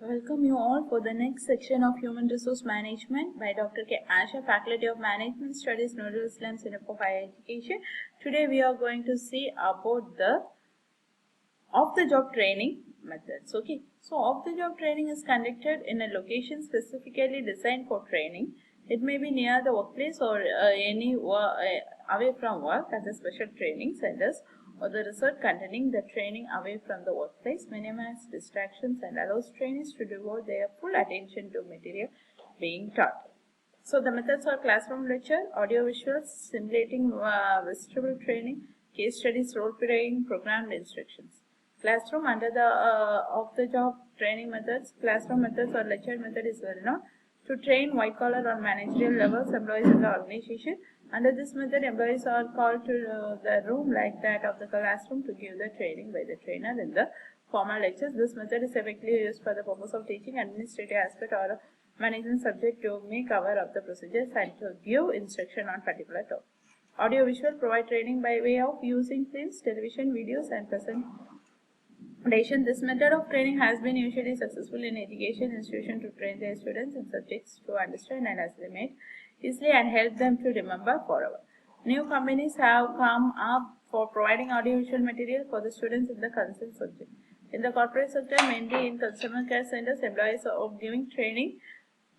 Welcome you all for the next section of Human Resource Management by Dr. K. Asha, Faculty of Management Studies, Nodal Islam Center for Higher Education. Today we are going to see about the off-the-job training methods. Okay, so off-the-job training is conducted in a location specifically designed for training. It may be near the workplace or away from work as a special training centers, or the resort containing the training away from the workplace minimize distractions and allows trainees to devote their full attention to material being taught. So the methods are classroom lecture, audio visuals, simulating vestibular training, case studies, role playing, programmed instructions. Classroom under the off-the-job training methods, classroom methods or lecture method is well known to train white-collar or managerial levels employees in the organization. Under this method, employees are called to the room like that of the classroom to give the training by the trainer in the formal lectures. This method is effectively used for the purpose of teaching administrative aspect or management subject to make aware of the procedures and to give instruction on particular topic. Audio visual provide training by way of using films, television, videos and presentation. This method of training has been usually successful in education institutions to train their students in subjects to understand and assimilate easily and help them to remember forever. New companies have come up for providing audiovisual material for the students in the concerned subject. In the corporate sector, mainly in customer care centers, employees are giving training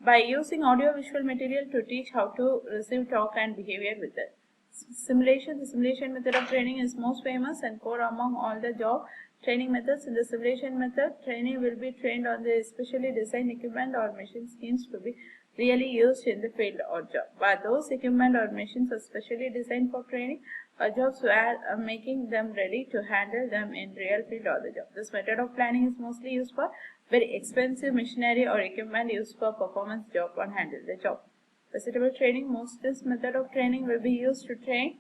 by using audio-visual material to teach how to receive talk and behavior with it. Simulation. The simulation method of training is most famous and core among all the job training methods. In the simulation method, trainee will be trained on the specially designed equipment or machine schemes to be really used in the field or job. But those equipment or machines are specially designed for training or jobs where making them ready to handle them in real field or the job. This method of planning is mostly used for very expensive machinery or equipment used for performance job or handle the job. Vegetable training. Most this method of training will be used to train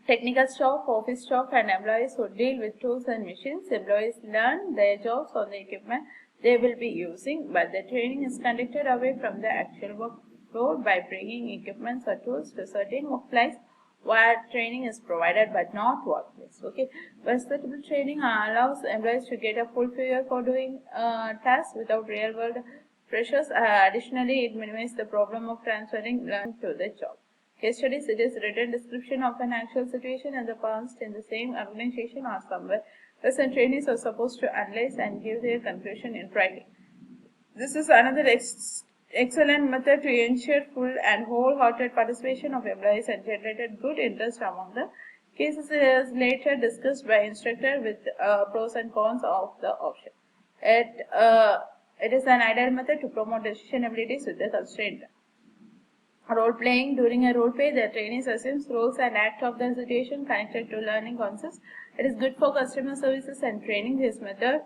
technical staff, office staff and employees who deal with tools and machines. Employees learn their jobs on the equipment they will be using, but the training is conducted away from the actual work floor by bringing equipments or tools to certain workplace where training is provided but not workplace. Okay, versatile training allows employees to get a full figure for doing tasks without real world pressures. Additionally, it minimizes the problem of transferring learning to the job. Case studies. It is written description of an actual situation in the past in the same organization or somewhere. Thus, trainees are supposed to analyze and give their conclusion in writing. This is another excellent method to ensure full and wholehearted participation of employees and generated good interest among the cases. It is later discussed by instructor with pros and cons of the option. It is an ideal method to promote decision abilities with the constraint. Role playing. During a role play, the trainees assumes roles and act of the situation connected to learning concepts. It is good for customer services and training. This method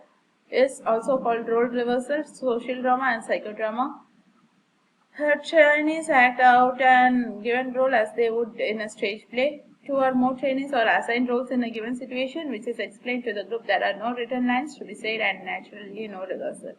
is also called role reversal, social drama and psychodrama. Trainees act out an given role as they would in a stage play. Two or more trainees are assigned roles in a given situation, which is explained to the group. There are no written lines to be said and naturally no rehearsal.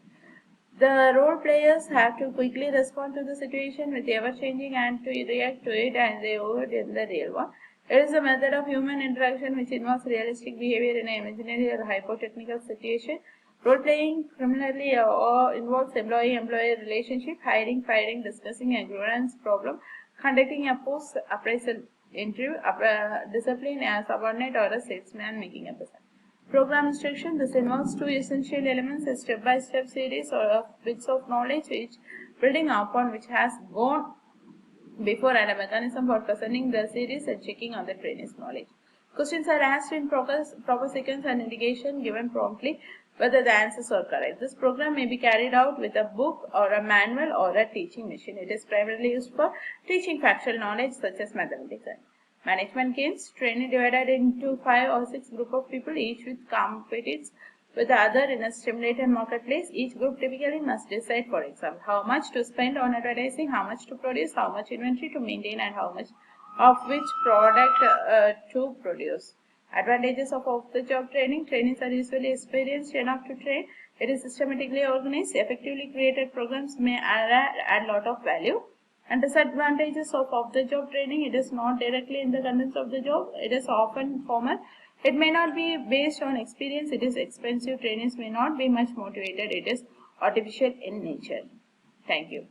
The role players have to quickly respond to the situation with ever-changing and to react to it as they would in the real one. It is a method of human interaction which involves realistic behavior in an imaginary or hypothetical situation. Role-playing primarily involves employee-employee relationship, hiring, firing, discussing a grievance problem, conducting a post-appraisal interview, discipline a subordinate or a salesman making a present. Program instruction. This involves two essential elements: a step-by-step series or bits of knowledge which building upon which has gone before and a mechanism for presenting the series and checking on the trainee's knowledge. Questions are asked in proper sequence and indication given promptly whether the answers are correct. This program may be carried out with a book or a manual or a teaching machine. It is primarily used for teaching factual knowledge such as mathematics. Management games. Training divided into 5 or 6 group of people, each with competes with the other in a stimulated marketplace. Each group typically must decide, for example, how much to spend on advertising, how much to produce, how much inventory to maintain, and how much of which product to produce. Advantages of off-the-job training. Trainees are usually experienced enough to train. It is systematically organized. Effectively created programs may add a lot of value. And disadvantages of off-the-job training. It is not directly in the contents of the job. It is often formal. It may not be based on experience, it is expensive, trainers may not be much motivated, it is artificial in nature. Thank you.